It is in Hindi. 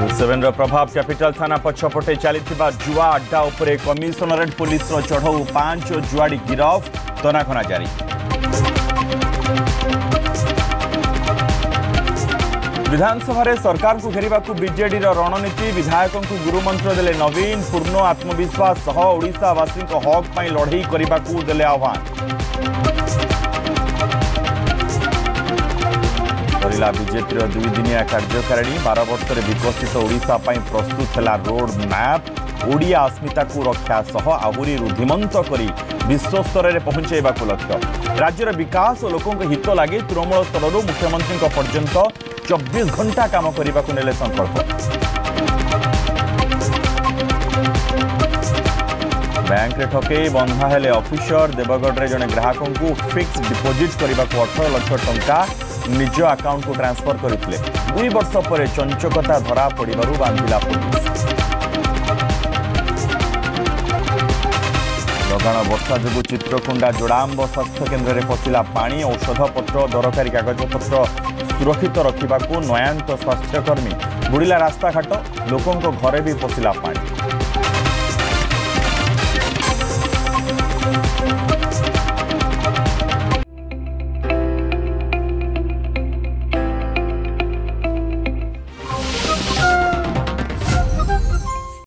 सेवेन प्रभाव कैपिटल थाना पछपटे चलता जुआ अड्डा उपरे कमिशनरेट पुलिस चढ़ऊ 5 जुआड़ी गिरफ तनाखना जारी। विधानसभा सरकार को घेरने को बीजेडी रणनीति विधायकों को गुरुमंत्र देले नवीन पूर्ण आत्मविश्वास सह ओडिशावासी हक पर लड़ई करने को देले आह्वान। सरिला बीजेपी 2 दिनिया कार्यकारिणी 12 वर्ष विकसित ओडिशा प्रस्तुत है रोड मैप ओडिया अस्मिता को रक्षा सह आहुरी रुद्धिमंत कर विश्व स्तर में पहुंचाइबा लक्ष्य। राज्यर विकास और लोकों हित लगे तृणमूल स्तर मुख्यमंत्री पर्यंत 24 घंटा काम करने को नेले संकल्प। बैंक रे ठकई बंधा हेले ऑफिसर देवगढ़ जड़े ग्राहकों को फिक्स डिपोजिट करने को 18 लाख टंका निज अकाउंट को ट्रांसफर करते 2 वर्ष पर चंचकता धरा पड़ू बांधिला पुलिस। लगाण वर्षा जो चित्रकुंडा जोड़ाम्ब स्वास्थ्य केन्द्र में पशिला पानी औषधपत्र दरकारी कागजपत्र सुरक्षित रखा नयांत स्वास्थ्यकर्मी बुड़िला रास्ताघाट लोकों घरे भी पशिला पानी।